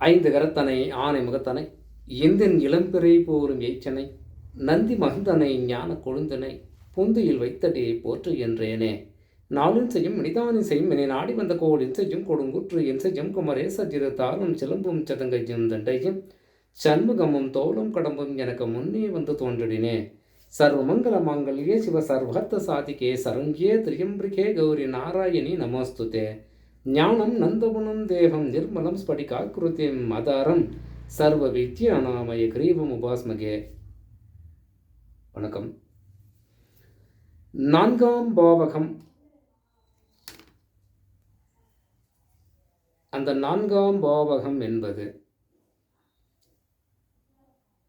ஐந்து கரத்தனை ஆனை முகத்தனை எந்தின் இளம்பிறை போலும் எய்ச்சனை நந்தி மகந்தனை ஞான கொழுந்தனை பொந்தியில் வைத்தடியை போற்று என்றேனே. நாளின் செய்யும் மனிதானின் செய்யும் என நாடி வந்த கோளின் செய்யும் கொடுங்குற்று என் செய்யும் குமரேச தாரும் சிலம்பும் சதங்கையும் தண்டையும் சண்முகமும் தோளும் கடம்பும் எனக்கு முன்னே வந்து தோன்றினே. சர்வமங்கல மாங்கல்யே சிவ சர்வர்த்த சாதிகே சரண்யே திரியம்பிரிகே கௌரி நாராயணி நமோஸ்துதே. ஞானம் நந்தகுணம் தேகம் நிர்மலம் ஸ்படிகாக்கிருத்தியம் மதாரம் சர்வ வித்யாநாமய கிரீவம் உபாஸ்மகே. வணக்கம். நான்காம் பாவகம். அந்த நான்காம் பாவகம் என்பது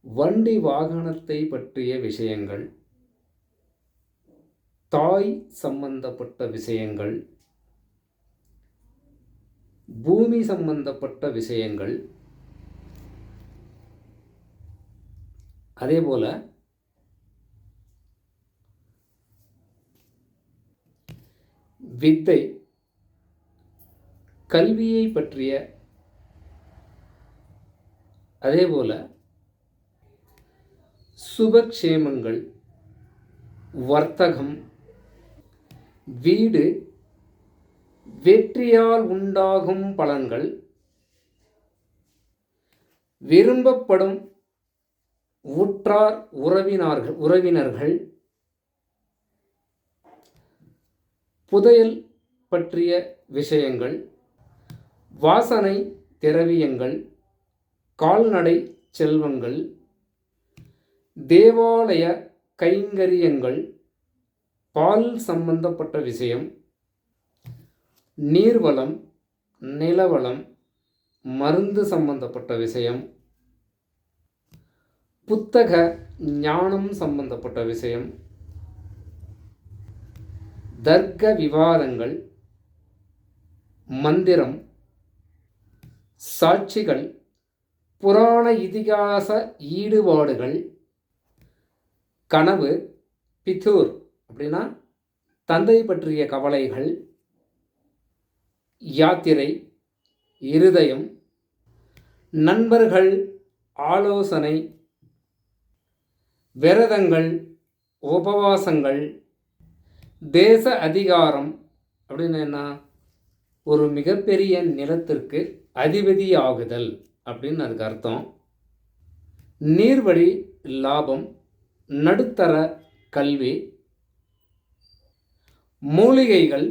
வண்டி வாகனத்தை பற்றிய விஷயங்கள், தாய் சம்பந்தப்பட்ட விஷயங்கள், பூமி சம்பந்தப்பட்ட விஷயங்கள், அதேபோல வித்தை, கல்வியை பற்றிய, அதேபோல சுபக்ஷேமங்கள், வர்த்தகம், வீடு, வெற்றியால் உண்டாகும் பலன்கள், விரும்பப்படும் உற்றார் உறவினர்கள், புதையல் பற்றிய விஷயங்கள், வாசனை திரவியங்கள், கால்நடை செல்வங்கள், தேவாலய கைங்கரியங்கள், பால் சம்பந்தப்பட்ட விஷயம், நீர்வளம், நிலவளம், மருந்து சம்பந்தப்பட்ட விஷயம், புத்தக ஞானம் சம்பந்தப்பட்ட விஷயம், தர்க்க விவாதங்கள், மந்திரம், சாட்சிகள், புராண இதிகாச ஈடுபாடுகள், கனவு, பிதூர் அப்படின்னா தந்தை பற்றிய கவலைகள், யாத்திரை, இருதயம், நண்பர்கள் ஆலோசனை, விரதங்கள், உபவாசங்கள், தேச அதிகாரம் அப்படின்னு என்ன, ஒரு மிகப்பெரிய நிலத்திற்கு அதிபதியாகுதல் அப்படின்னு அதுக்கு அர்த்தம். நீர்வழி லாபம், நடுத்தர கல்வி, மூலிகைகள்,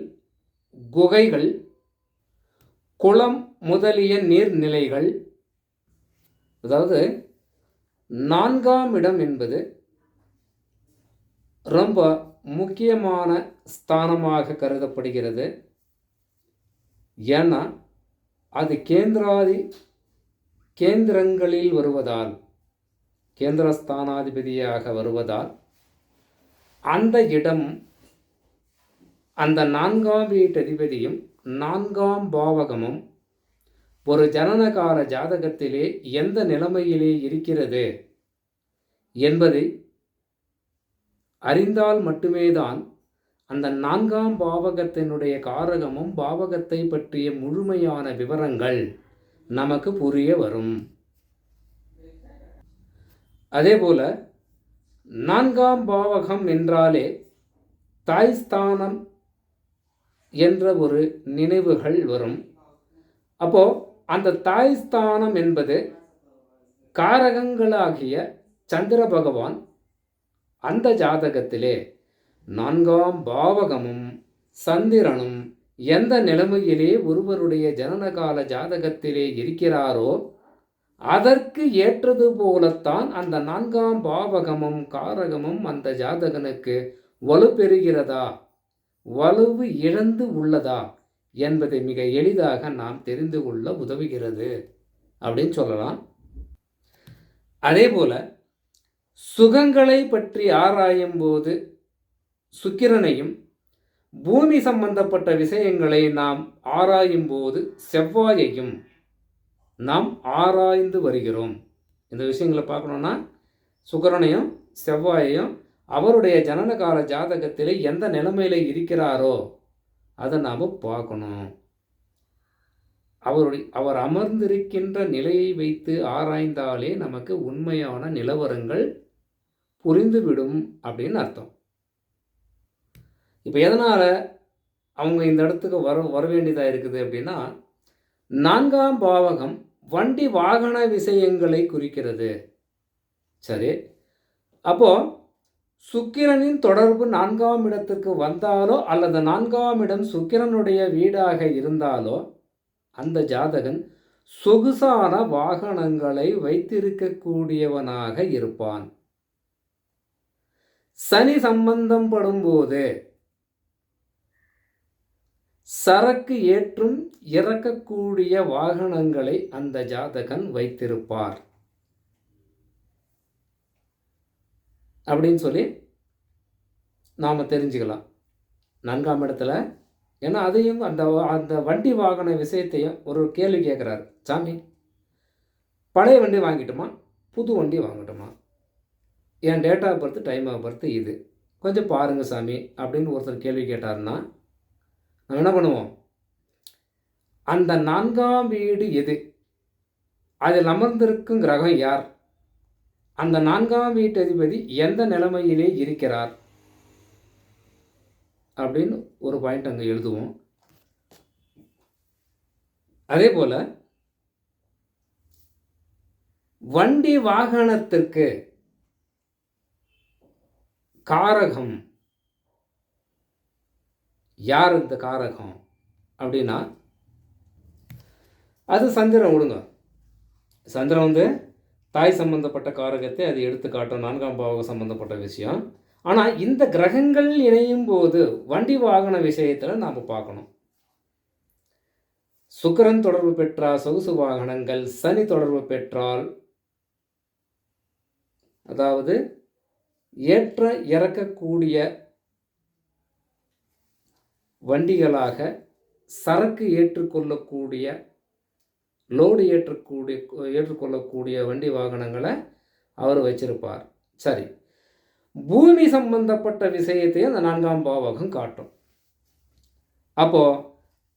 குகைகள், குளம் முதலிய நீர்நிலைகள். அதாவது நான்காம் இடம் என்பது ரொம்ப முக்கியமான ஸ்தானமாக கருதப்படுகிறது. ஏன்னா அது கேந்திரங்களில் வருவதால், கேந்திரஸ்தானாதிபதியாக வருவதால் அந்த இடம், அந்த நான்காம் வீட்டதிபதியும் நான்காம் பாவகமும் ஒரு ஜனனகால ஜாதகத்திலே எந்த நிலைமையிலே இருக்கிறது என்பதை அறிந்தால் மட்டுமே தான் அந்த நான்காம் பாவகத்தினுடைய காரகமும் பாவகத்தை பற்றிய முழுமையான விவரங்கள் நமக்கு புரிய வரும். அதேபோல நான்காம் பாவகம் என்றாலே தாய்ஸ்தானம் என்ற ஒரு நினைவுகள் வரும். அப்போ அந்த தாய்ஸ்தானம் என்பது காரகங்களாகிய சந்திர பகவான் அந்த ஜாதகத்திலே நான்காம் பாவகமும் சந்திரனும் எந்த நிலைமையிலே ஒருவருடைய ஜனனகால ஜாதகத்திலே இருக்கிறாரோ அதற்கு ஏற்றது போலத்தான் அந்த நான்காம் பாவகமும் காரகமும் அந்த ஜாதகனுக்கு வலுப்பெறுகிறதா, வலுவு இழந்து உள்ளதா என்பதை மிக எளிதாக நாம் தெரிந்து கொள்ள உதவுகிறது அப்படின்னு சொல்லலாம். அதே போல சுகங்களை பற்றி ஆராயும் போது சுக்கிரனையும், பூமி சம்பந்தப்பட்ட விஷயங்களை நாம் ஆராயும் போது செவ்வாயையும் நாம் ஆராய்ந்து வருகிறோம். இந்த விஷயங்களை பார்க்கணுன்னா சுக்கிரனையும் செவ்வாயையும் அவருடைய ஜனனகால ஜாதகத்தில் எந்த நிலைமையில் இருக்கிறாரோ அதை நாம் பார்க்கணும். அவர் அமர்ந்திருக்கின்ற நிலையை வைத்து ஆராய்ந்தாலே நமக்கு உண்மையான நிலவரங்கள் புரிந்துவிடும் அப்படின்னு அர்த்தம். இப்போ எதனால் அவங்க இந்த இடத்துக்கு வர வேண்டியதாக இருக்குது அப்படின்னா, 4ஆம் பாவகம் வண்டி வாகன விஷயங்களை குறிக்கிறது. சரி, அப்போது சுக்கிரனின் தொடர்பு 4ஆம் இடத்துக்கு வந்தாலோ அல்லது 4ஆம் இடம் சுக்கிரனுடைய வீடாக இருந்தாலோ அந்த ஜாதகன் சொகுசான வாகனங்களை வைத்திருக்கக்கூடியவனாக இருப்பான். சனி சம்பந்தம் படும்போது சரக்கு ஏற்றும் இறக்கக்கூடிய வாகனங்களை அந்த ஜாதகன் வைத்திருப்பார் அப்படின்னு சொல்லி நாம் தெரிஞ்சுக்கலாம் 4ஆம் இடத்துல. ஏன்னா அதையும் அந்த அந்த வண்டி வாகன விஷயத்தையும் ஒரு கேள்வி கேட்குறாரு, சாமி பழைய வண்டி வாங்கிட்டோமா புது வண்டி வாங்கட்டுமா, என் date of birth time of birth இது கொஞ்சம் பாருங்கள் சாமி அப்படின்னு ஒருத்தர் கேள்வி கேட்டார்னா நம்ம என்ன பண்ணுவோம், அந்த 4ஆம் வீடு எது, அதில் அமர்ந்திருக்கும் கிரகம் யார், அந்த 4ஆம் வீட்டு அதிபதி எந்த நிலைமையிலே இருக்கிறார் அப்படின்னு ஒரு பாயிண்ட் அங்கே எழுதுவோம். அதே போல் வண்டி வாகனத்திற்கு காரகம் யார், இந்த காரகம் அப்படின்னா அது சந்திரன். விடுங்க, சந்திரன் தாய் சம்பந்தப்பட்ட காரகத்தை அது எடுத்து காட்டும், 4ஆம் பாவகம் சம்பந்தப்பட்ட விஷயம். ஆனால் இந்த கிரகங்கள் இணையும் போது வண்டி வாகன விஷயத்தில் நாம் பார்க்கணும். சுக்கிரன் தொடர்பு பெற்றால் சொகுசு வாகனங்கள், சனி தொடர்பு பெற்றால் அதாவது ஏற்ற இறக்கக்கூடிய வண்டிகளாக சரக்கு ஏற்றுக்கொள்ளக்கூடிய லோடு ஏற்றுக்கொள்ளக்கூடிய வண்டி வாகனங்களை அவர் வச்சிருப்பார். சரி, பூமி சம்பந்தப்பட்ட விஷயத்தையும் அந்த 4ஆம் பாவகம் காட்டும். அப்போது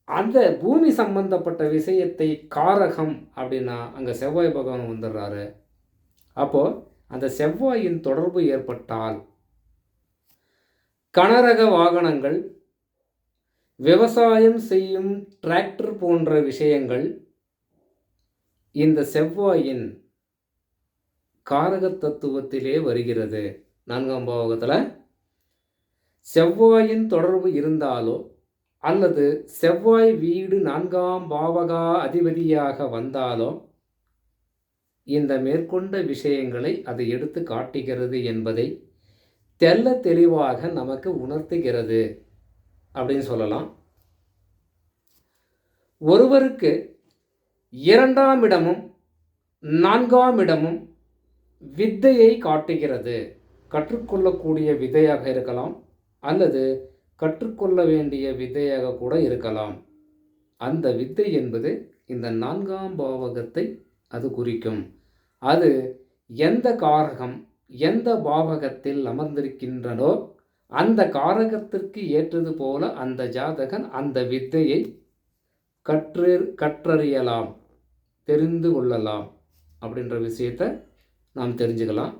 அந்த பூமி சம்பந்தப்பட்ட விஷயத்தை காரகம் அப்படின்னா அங்கே செவ்வாய் பகவான் வந்துடுறாரு. அப்போது அந்த செவ்வாயின் தொடர்பு ஏற்பட்டால் கனரக வாகனங்கள், விவசாயம் செய்யும் டிராக்டர் போன்ற விஷயங்கள் இந்த செவ்வாயின் காரக தத்துவத்திலே வருகிறது. 4ஆம் பாவகத்தில் செவ்வாயின் தொடர்பு இருந்தாலோ அல்லது செவ்வாய் வீடு 4ஆம் பாவகா அதிபதியாக வந்தாலோ இந்த மேற்கொண்ட விஷயங்களை அது எடுத்து காட்டுகிறது என்பதை தெள்ள தெளிவாக நமக்கு உணர்த்துகிறது அப்படின்னு சொல்லலாம். ஒருவருக்கு 2ஆம் இடமும் 4ஆம் இடமும் வித்தையை காட்டுகிறது. கற்றுக்கொள்ளக்கூடிய வித்தையாக இருக்கலாம் அல்லது கற்றுக்கொள்ள வேண்டிய வித்தையாக கூட இருக்கலாம். அந்த வித்தை என்பது இந்த 4ஆம் பாவகத்தை அது குறிக்கும். அது எந்த காரகம் எந்த பாவகத்தில் அமர்ந்திருக்கின்றனோ அந்த காரகத்திற்கு ஏற்றது போல அந்த ஜாதகன் அந்த வித்தையை கற்றறியலாம், தெரிந்து கொள்ளலாம் அப்படின்ற விஷயத்தை நாம் தெரிஞ்சுக்கலாம்.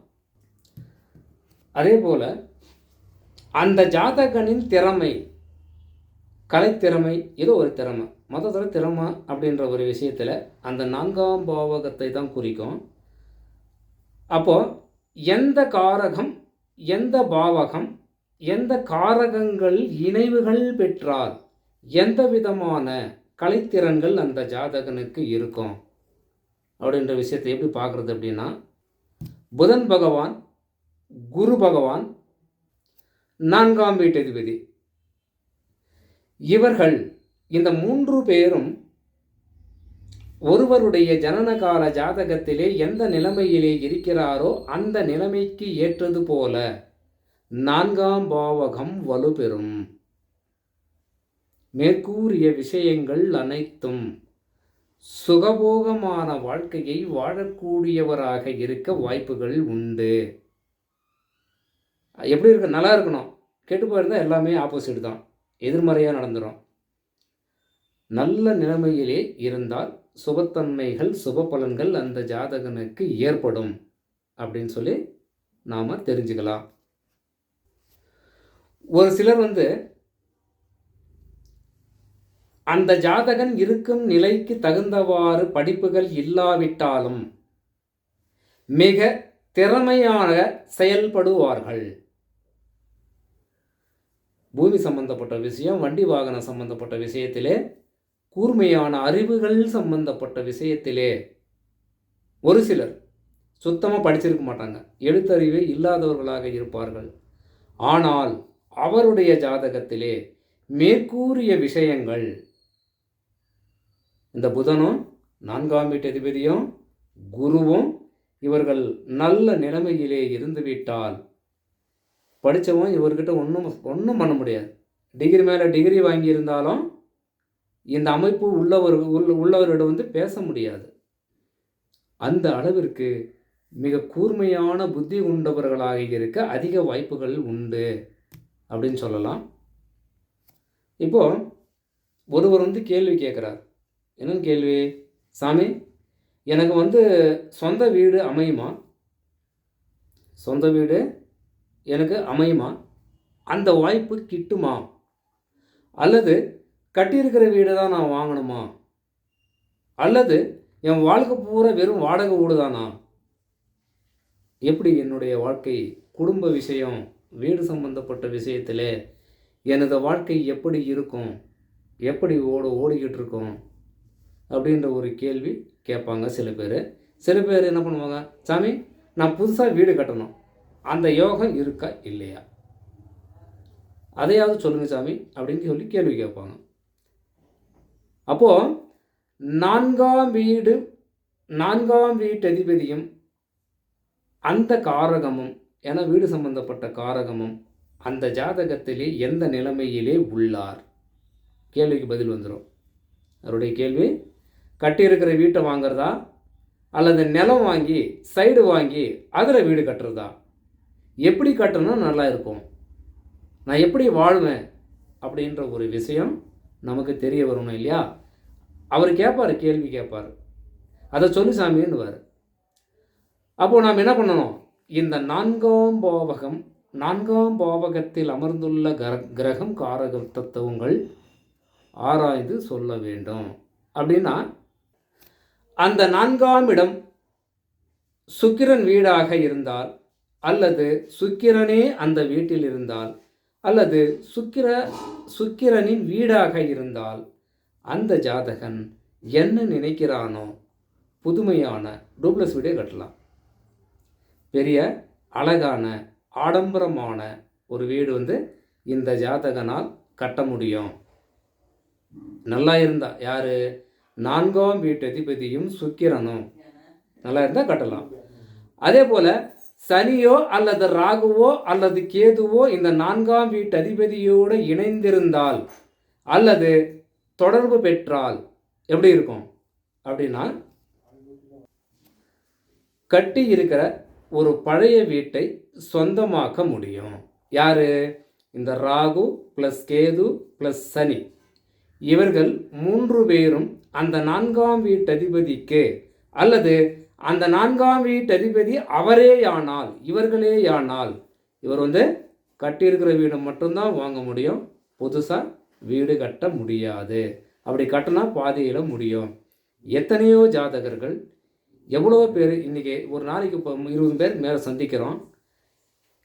அதே போல் அந்த ஜாதகனின் திறமை, கலைத்திறமை, ஏதோ ஒரு திறமை, மொத்தத்தில் திறமை அப்படின்ற ஒரு விஷயத்தில் அந்த 4ஆம் பாவகத்தை தான் குறிக்கும். அப்போது எந்த காரகம் எந்த பாவகம் எந்த காரகங்கள் இணைவுகள் பெற்றால் எந்த விதமான கலைத்திறன்கள் அந்த ஜாதகனுக்கு இருக்கும் அப்படின்ற விஷயத்தை எப்படி பார்க்குறது அப்படின்னா, புதன் பகவான், குரு பகவான், 4ஆம் வீட்டதிபதி, இவர்கள் இந்த 3 பேரும் ஒருவருடைய ஜனனகால ஜாதகத்திலே எந்த நிலைமையிலே இருக்கிறாரோ அந்த நிலைமைக்கு ஏற்றது போல 4ஆம் பாவகம் வலுப்பெறும். மேற்கூறிய விஷயங்கள் அனைத்தும் சுகபோகமான வாழ்க்கையை வாழக்கூடியவராக இருக்க வாய்ப்புகள் உண்டு. எப்படி இருக்க, நல்லா இருக்கணும், கெட்டு போயிருந்தால் எல்லாமே ஆப்போசிட் தான், எதிர்மறையாக நடந்துடும். நல்ல நிலைமையிலே இருந்தால் சுபத்தன்மைகள் சுப பலன்கள் அந்த ஜாதகனுக்கு ஏற்படும் அப்படின்னு சொல்லி நாம் தெரிஞ்சுக்கலாம். ஒரு சிலர் அந்த ஜாதகன் இருக்கும் நிலைக்கு தகுந்தவாறு படிப்புகள் இல்லாவிட்டாலும் மிக திறமையாக செயல்படுவார்கள். பூமி சம்பந்தப்பட்ட விஷயம், வண்டி வாகனம் சம்பந்தப்பட்ட விஷயத்திலே, கூர்மையான அறிவுகள் சம்பந்தப்பட்ட விஷயத்திலே ஒரு சிலர் சுத்தமாக படிச்சிருக்க மாட்டாங்க, எழுத்தறிவே இல்லாதவர்களாக இருப்பார்கள். ஆனால் அவருடைய ஜாதகத்திலே மேற்கூறிய விஷயங்கள், இந்த புதனும் 4ஆம் வீட்டு அதிபதியும் குருவும் இவர்கள் நல்ல நிலைமையிலே இருந்துவிட்டால் படித்தவன் இவர்கிட்ட ஒன்றும் பண்ண முடியாது. டிகிரி மேலே டிகிரி வாங்கியிருந்தாலும் இந்த அமைப்பு உள்ளவரிடம் பேச முடியாது. அந்த அளவிற்கு மிக கூர்மையான புத்தி கொண்டவர்களாக இருக்க அதிக வாய்ப்புகள் உண்டு அப்படின்னு சொல்லலாம். இப்போது ஒருவர் கேள்வி கேட்குறார். என்னன்னு கேள்வி? சாமி, எனக்கு சொந்த வீடு அமையுமா? சொந்த வீடு எனக்கு அமையுமா? அந்த வாய்ப்பு கிட்டுமா? அல்லது கட்டியிருக்கிற வீடு தான் நான் வாங்கணுமா? அல்லது என் வாழ்க்கை பூரா வெறும் வாடகை வீடு தானா? எப்படி என்னுடைய வாழ்க்கை, குடும்ப விஷயம், வீடு சம்பந்தப்பட்ட விஷயத்தில் எனது வாழ்க்கை எப்படி இருக்கும், எப்படி ஓடிக்கிட்டு இருக்கும் அப்படின்ற ஒரு கேள்வி கேட்பாங்க சில பேர். சில பேர் என்ன பண்ணுவாங்க, சாமி நான் புதுசாக வீடு கட்டணும், அந்த யோகம் இருக்கா இல்லையா, அதையாவது சொல்லுங்கள் சாமி அப்படின்னு சொல்லி கேள்வி கேட்பாங்க. அப்போது 4ஆம் வீட்டு அதிபதியும் அந்த காரகமும், ஏன்னா வீடு சம்பந்தப்பட்ட காரகமும் அந்த ஜாதகத்திலே எந்த நிலைமையிலே உள்ளார், கேள்விக்கு பதில் வந்துடும். அவருடைய கேள்வி, கட்டியிருக்கிற வீட்டை வாங்கிறதா அல்லது நிலம் வாங்கி சைடு வாங்கி அதில் வீடு கட்டுறதா, எப்படி கட்டணும்னா நல்லா இருக்கும், நான் எப்படி வாழ்வேன் அப்படின்ற ஒரு விஷயம் நமக்கு தெரிய வரணும் இல்லையா? அவர் கேட்பார், கேள்வி கேட்பார், அதை சொல்லி சாமின்னுவார். அப்போது நாம் என்ன பண்ணணும், இந்த 4ஆம் பாவகத்தில் அமர்ந்துள்ள கிரகம் காரக தத்துவங்கள் ஆராய்ந்து சொல்ல வேண்டும். அப்படின்னா அந்த 4ஆம் இடம் சுக்கிரன் வீடாக இருந்தால், அல்லது சுக்கிரனே அந்த வீட்டில் இருந்தால், அல்லது சுக்கிரனின் வீடாக இருந்தால் அந்த ஜாதகன் என்ன நினைக்கிறானோ புதுமையான டூப்ளஸ் வீடே கட்டலாம். பெரிய அழகான ஆடம்பரமான ஒரு வீடு இந்த ஜாதகனால் கட்ட முடியும். நல்லா இருந்தால், யார்? 4ஆம் வீட்டு அதிபதியும் சுக்கிரனும் நல்லா இருந்தால் கட்டலாம். அதே போல் சனியோ அல்லது ராகுவோ அல்லது கேதுவோ இந்த 4ஆம் வீட்டு அதிபதியோடு இணைந்திருந்தால் அல்லது தொடர்பு பெற்றால் எப்படி இருக்கும் அப்படின்னா, கட்டி இருக்கிற ஒரு பழைய வீட்டை சொந்தமாக்க முடியும். யார்? இந்த ராகு ப்ளஸ் கேது ப்ளஸ் சனி, இவர்கள் 3 பேரும் அந்த 4ஆம் வீட்டு அதிபதிக்கு, அல்லது அந்த 4ஆம் வீட்டு அதிபதி அவரேயானால் இவர்களேயானால், இவர் கட்டியிருக்கிற வீடு மட்டும்தான் வாங்க முடியும், புதுசாக வீடு கட்ட முடியாது. அப்படி கட்டினா பாதியில் முடியும். எத்தனையோ ஜாதகர்கள், எவ்வளோ பேர் இன்றைக்கி ஒரு நாளைக்கு இப்போ 20 பேர் மேலே சந்திக்கிறோம்.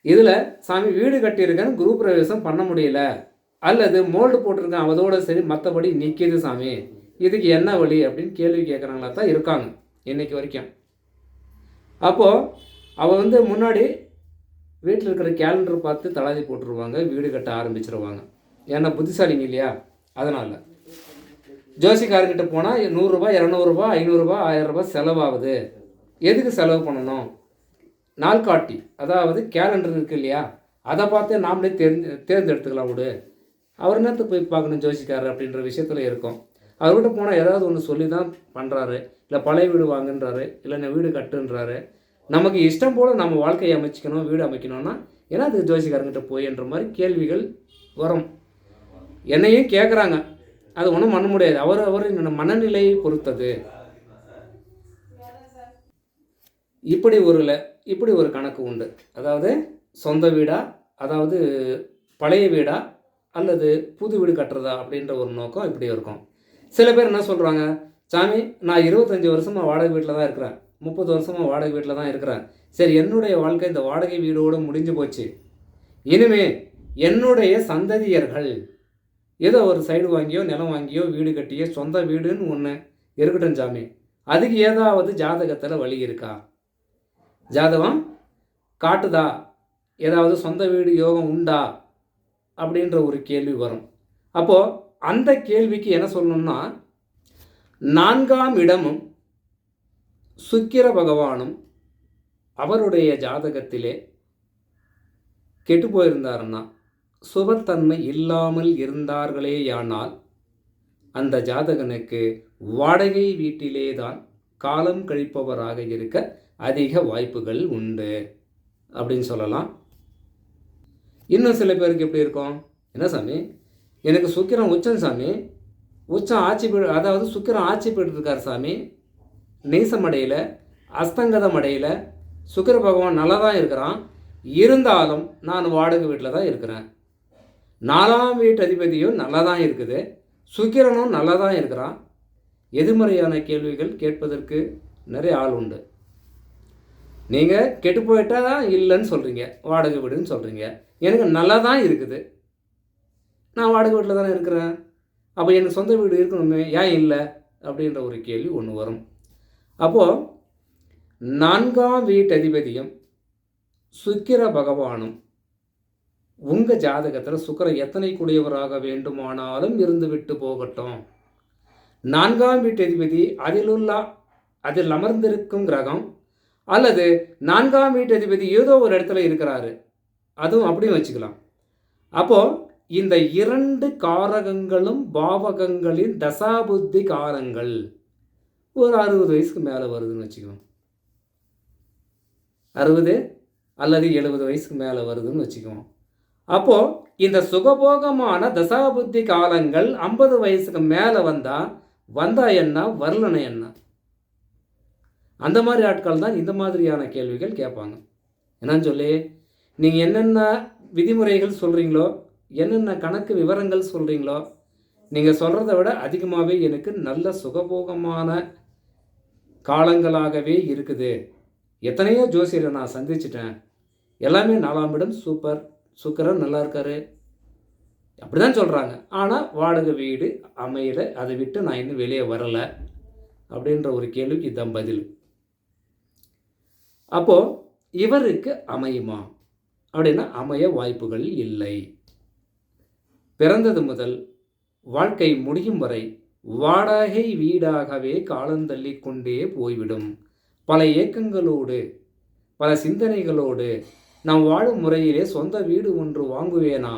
இதில் சாமி வீடு கட்டியிருக்கேன்னு குரு பிரவேசம் பண்ண முடியல, அல்லது மோல்டு போட்டிருக்கேன் அதோட சரி, மற்றபடி நிற்கிது சாமி, இதுக்கு என்ன வழி அப்படின்னு கேள்வி கேட்குறாங்களா தான் இருக்காங்க இன்றைக்கி வரைக்கும். அப்போது அவள் முன்னாடி வீட்டில் இருக்கிற கேலண்டர் பார்த்து தலாதி போட்டுருவாங்க, வீடு கட்ட ஆரம்பிச்சிருவாங்க. ஏன்னா புத்திசாலிங்க இல்லையா? அதனால் ஜோசிக்காரர்கிட்ட போனால் 100 ரூபா 200 ரூபா 500 ரூபா 1000 ரூபா செலவாகுது. எதுக்கு செலவு பண்ணணும்? நாள்காட்டி, அதாவது கேலண்டர் இருக்குது இல்லையா, அதை பார்த்தே நாமளே தேர்ந்தெடுத்துக்கலாம் விடு, அவர் நேரத்துக்கு போய் பார்க்கணும் ஜோசிக்காரர் அப்படின்ற விஷயத்தில் இருக்கும். அவர்கிட்ட போனால் ஏதாவது ஒன்று சொல்லி தான் பண்ணுறாரு, இல்லை பழைய வீடு வாங்குன்றாரு, இல்லை நான் வீடு கட்டுன்றாரு. நமக்கு இஷ்டம் போல் நம்ம வாழ்க்கையை அமைச்சிக்கணும், வீடு அமைக்கணும்னா ஏன்னா அது ஜோசிக்காரங்கிட்ட போயின்ற மாதிரி கேள்விகள் வரும். என்னையும் கேட்குறாங்க, அது ஒன்றும் பண்ண முடியாது. அவரின் மனநிலையை பொறுத்தது. இப்படி ஒரு கணக்கு உண்டு. அதாவது சொந்த வீடா, அதாவது பழைய வீடா, அல்லது புது வீடு கட்டுறதா அப்படின்ற ஒரு நோக்கம் இப்படி இருக்கும். சில பேர் என்ன சொல்கிறாங்க, சாமி நான் 25 வருஷமாக வாடகை வீட்டில் தான் இருக்கிறேன், 30 வருஷமாக வாடகை வீட்டில் தான் இருக்கிறேன். சரி, என்னுடைய வாழ்க்கை இந்த வாடகை வீடோடு முடிஞ்சு போச்சு. இனிமே என்னுடைய சந்ததியர்கள் ஏதோ ஒரு சைடு வாங்கியோ நிலம் வாங்கியோ வீடு கட்டியோ சொந்த வீடுன்னு ஒன்று இருக்கட்டும் சாமி. அதுக்கு ஏதாவது ஜாதகத்தில் வழி இருக்கா? ஜாதகம் காட்டுதா? ஏதாவது சொந்த வீடு யோகம் உண்டா அப்படின்ற ஒரு கேள்வி வரும். அப்போது அந்த கேள்விக்கு என்ன சொல்லணும்னா, 4ஆம் இடமும் சுக்கிர பகவானும் அவருடைய ஜாதகத்திலே கெட்டு போயிருந்தாருன்னா, சுபத்தன்மை இல்லாமல் இருந்தார்களேயானால் அந்த ஜாதகனுக்கு வாடகை வீட்டிலே தான் காலம் கழிப்பவராக இருக்க அதிக வாய்ப்புகள் உண்டு அப்படின்னு சொல்லலாம். இன்னும் சில பேருக்கு எப்படி இருக்கும், என்ன சாமி எனக்கு சுக்கிரன் உச்சம் சாமி, உச்சம் ஆட்சி பெ அதாவது சுக்கிரன் ஆட்சி பெற்றிருக்கார் சாமி, நீசமடையில் அஸ்தங்கதமடையில் சுக்கிர பகவான் நல்லா தான் இருக்கிறான், இருந்தாலும் நான் வாடகை வீட்டில் தான் இருக்கிறேன். 4ஆம் வீட்டு அதிபதியும் நல்லா தான் இருக்குது, சுக்கிரனும் நல்லா தான் இருக்கிறான். எதிர்மறையான கேள்விகள் கேட்பதற்கு நிறைய ஆள் உண்டு. நீங்கள் கெட்டு போயிட்டா தான் இல்லைன்னு சொல்கிறீங்க, வாடகை வீடுன்னு சொல்கிறீங்க. எனக்கு நல்லா தான் இருக்குது, நான் வாடகை வீட்டில் தானே இருக்கிறேன், அப்போ எனக்கு சொந்த வீடு இருக்கணுமே, ஏன் இல்லை அப்படின்ற ஒரு கேள்வி ஒன்று வரும். அப்போது 4ஆம் வீட்டு அதிபதியும் சுக்கிர பகவானும் உங்கள் ஜாதகத்தில் சுக்கிரன் எத்தனை கூடியவராக வேண்டுமானாலும் இருந்து விட்டு போகட்டும். 4ஆம் வீட்டு அதிபதி அதில் அமர்ந்திருக்கும் கிரகம், அல்லது 4ஆம் வீட்டு அதிபதி ஏதோ ஒரு இடத்துல இருக்கிறாரு, அதுவும் அப்படியும் வச்சுக்கலாம். அப்போது இந்த 2 காரகங்களும் பாவகங்களின் தசாபுத்தி காரங்கள் ஒரு 60 வயசுக்கு மேலே வருதுன்னு வச்சுக்குவோம். 60 அல்லது 70 வயசுக்கு மேலே வருதுன்னு வச்சுக்குவோம். அப்போது இந்த சுகபோகமான தசாபுத்தி காலங்கள் 50 வயசுக்கு மேலே வந்தா என்ன, வரலனை என்ன? அந்த மாதிரி ஆட்கள் தான் இந்த மாதிரியான கேள்விகள் கேட்பாங்க. என்னன்னு சொல்லி, நீங்கள் என்னென்ன விதிமுறைகள் சொல்கிறீங்களோ, என்னென்ன கணக்கு விவரங்கள் சொல்கிறீங்களோ, நீங்கள் சொல்கிறத விட அதிகமாகவே எனக்கு நல்ல சுகபோகமான காலங்களாகவே இருக்குது. எத்தனையோ ஜோசியரை நான் சந்திச்சிட்டேன், எல்லாமே 4ஆம் இடம் சூப்பர், சுக்கிரன் நல்லா இருக்காரு அப்படி தான் சொல்கிறாங்க. ஆனால் வாடகை வீடு அமையல, அதை விட்டு நான் இன்னும் வெளியே வரலை அப்படின்ற ஒரு கேள்விக்கு இதுதான் பதில். அப்போது இவருக்கு அமையுமா அப்படின்னா அமைய வாய்ப்புகள் இல்லை. பிறந்தது முதல் வாழ்க்கை முடியும் வரை வாடகை வீடாகவே காலந்தள்ளி கொண்டே போய்விடும். பல ஏக்கங்களோடு, பல சிந்தனைகளோடு நாம் வாழும் முறையிலே சொந்த வீடு ஒன்று வாங்குவேனா,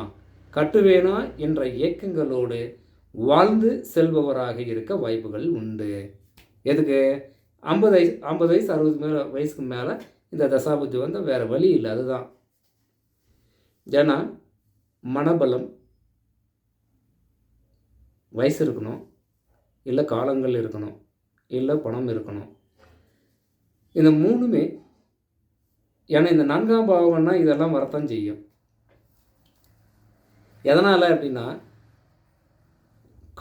கட்டுவேனா என்ற ஏக்கங்களோடு வாழ்ந்து செல்பவராக இருக்க வாய்ப்புகள் உண்டு. எதுக்கு? 50 வயசு 60 வயசுக்கு மேலே இந்த தசாபுத்தி வேறு வழி இல்லை. அதுதான் ஏன்னா மனபலம், வயசு இருக்கணும், இல்லை காலங்கள் இருக்கணும், இல்லை பணம் இருக்கணும். இந்த 3மே, ஏன்னா இந்த 4ஆம் பாவம்னா இதெல்லாம் வரத்தான் செய்யும். எதனால் அப்படின்னா,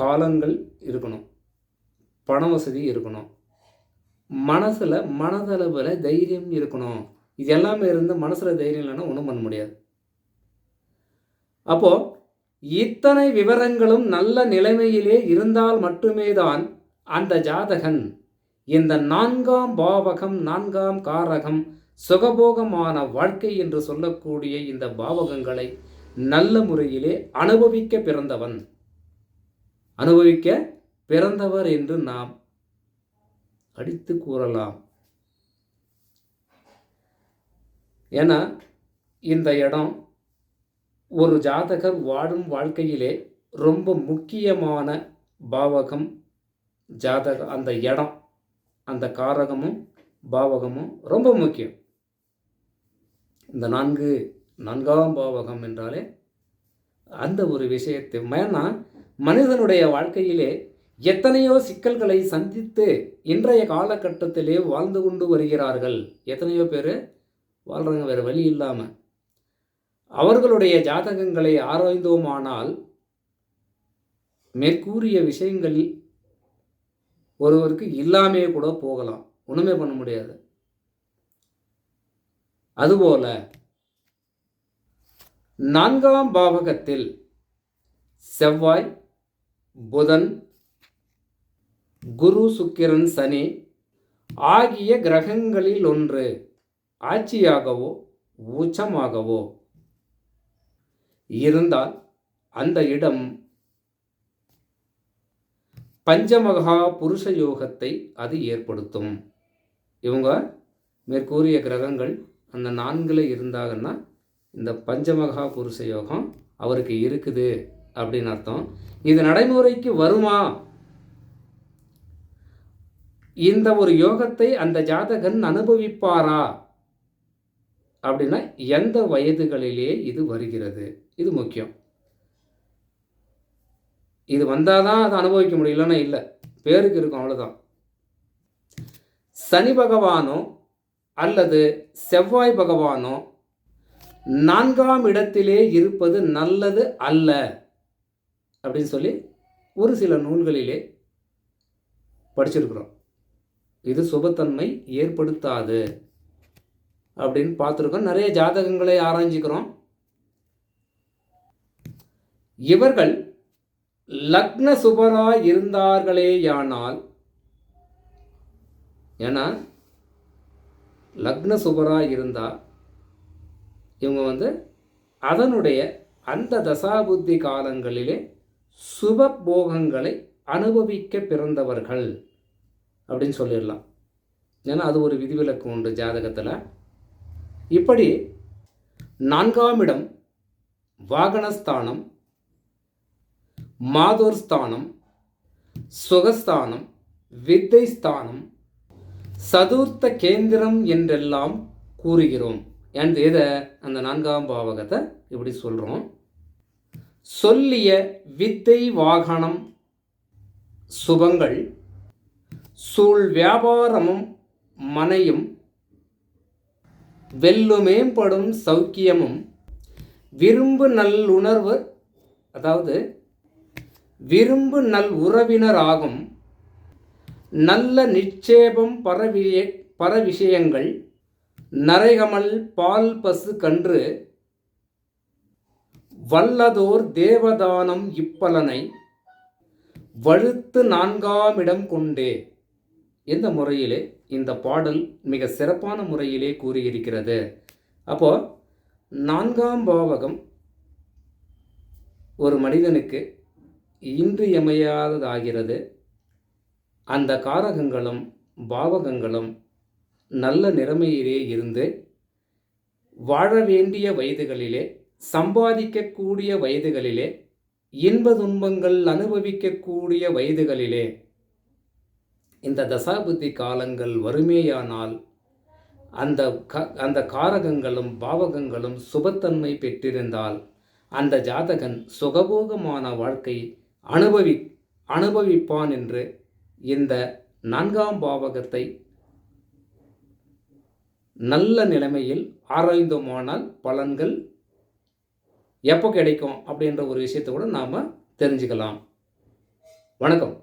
காலங்கள் இருக்கணும், பண வசதி இருக்கணும், மனதளவில் தைரியம் இருக்கணும். இது எல்லாமே இருந்து மனசில் தைரியம் இல்லைன்னா ஒன்றும் பண்ண முடியாது. அப்போது இத்தனை விவரங்களும் நல்ல நிலைமையிலே இருந்தால் மட்டுமே தான் அந்த ஜாதகன் இந்த 4ஆம் பாவகம், 4ஆம் காரகம், சுகபோகமான வாழ்க்கை என்று சொல்லக்கூடிய இந்த பாவகங்களை நல்ல முறையிலே அனுபவிக்க பிறந்தவர் என்று நாம் அடித்து கூறலாம். ஏன்னா இந்த இடம் ஒரு ஜாதகர் வாழும் வாழ்க்கையிலே ரொம்ப முக்கியமான பாவகம். ஜாதகம், அந்த இடம், அந்த காரகமும் பாவகமும் ரொம்ப முக்கியம். இந்த 4ஆம் பாவகம் என்றாலே அந்த ஒரு விஷயத்தை, ஏன்னா மனிதனுடைய வாழ்க்கையிலே எத்தனையோ சிக்கல்களை சந்தித்து இன்றைய காலகட்டத்திலே வாழ்ந்து கொண்டு வருகிறார்கள். எத்தனையோ பேர் வாழ்கிறாங்க வேறு வழி இல்லாமல். அவர்களுடைய ஜாதகங்களை ஆராய்ந்தோமானால் மேற்கூறிய விஷயங்கள் ஒருவருக்கு இல்லாமே கூட போகலாம். ஒன்றுமே பண்ண முடியாது. அதுபோல 4ஆம் பாவகத்தில் செவ்வாய், புதன், குரு, சுக்கிரன், சனி ஆகிய கிரகங்களில் ஒன்று ஆட்சியாகவோ உச்சமாகவோ இருந்தால் அந்த இடம் பஞ்சமகா புருஷ யோகத்தை அது ஏற்படுத்தும். இவங்க மேற்கூறிய கிரகங்கள் அந்த 4ல் இருந்தாங்கன்னா இந்த பஞ்சமகா புருஷ யோகம் அவருக்கு இருக்குது அப்படின்னு அர்த்தம். இது நடைமுறைக்கு வருமா? இந்த ஒரு யோகத்தை அந்த ஜாதகன் அனுபவிப்பாரா அப்படின்னா எந்த வயதுகளிலே இது வருகிறது, இது முக்கியம். இது வந்தால் தான் அதை அனுபவிக்க முடியலன்னா இல்லை, பேருக்கு இருக்கும், அவ்வளோதான். சனி பகவானோ அல்லது செவ்வாய் பகவானோ 4ஆம் இடத்திலே இருப்பது நல்லது அல்ல அப்படின்னு சொல்லி ஒரு சில நூல்களிலே படிச்சிருக்கிறோம். இது சுபத்தன்மை ஏற்படுத்தாது அப்படின்னு பார்த்துருக்கோம். நிறைய ஜாதகங்களை ஆராய்ஞ்சிக்கிறோம். இவர்கள் லக்ன சுபராய் இருந்தார்களேயானால், ஏன்னா லக்ன சுபராய் இருந்தால் இவங்க அதனுடைய அந்த தசாபுத்தி காலங்களிலே சுப போகங்களை அனுபவிக்க பிறந்தவர்கள் அப்படின்னு சொல்லிடலாம். ஏன்னா அது ஒரு விதிவிலக்கு உண்டு ஜாதகத்தில். இப்படி 4ஆம் இடம் வாகனஸ்தானம், மாதோர் ஸ்தானம், சுகஸ்தானம், வித்தை ஸ்தானம், சதுர்த்த கேந்திரம் என்றெல்லாம் கூறுகிறோம். இதை அந்த 4ஆம் பாவகத்தை இப்படி சொல்கிறோம். சொல்லிய வித்தை வாகனம் சுபங்கள் சூழ் வியாபாரமும் மனையும் வெல்லுமேம்படும் சௌக்கியமும் விரும்பு நல்லுணர்வு, அதாவது விரும்பு நல் உறவினராகும் நல்ல நிட்சேபம் பர விஷயங்கள் நரைகமல் பால் பசு கன்று வல்லதோர் தேவதானம் இப்பலனை வழுத்து 4ஆம் இடம் கொண்டே. எந்த முறையிலே இந்த பாடல் மிக சிறப்பான முறையிலே கூறியிருக்கிறது. அப்போ 4ஆம் பாவகம் ஒரு மனிதனுக்கு இன்றியமையாததாகிறது. அந்த காரகங்களும் பாவகங்களும் நல்ல நிலைமையிலே இருந்து வாழ வேண்டிய வயதுகளிலே, சம்பாதிக்கக்கூடிய வயதுகளிலே, இன்ப துன்பங்கள் அனுபவிக்கக்கூடிய வயதுகளிலே இந்த தசாபுத்தி காலங்கள் வறுமையானால் அந்த காரகங்களும் பாவகங்களும் சுபத்தன்மை பெற்றிருந்தால் அந்த ஜாதகன் சுகபோகமான வாழ்க்கை அனுபவிப்பான் என்று இந்த 4ஆம் பாவகத்தை நல்ல நிலைமையில் ஆராய்ந்தோமானால் பலன்கள் எப்போ கிடைக்கும் அப்படின்ற ஒரு விஷயத்தை கூட நாம் தெரிஞ்சுக்கலாம். வணக்கம்.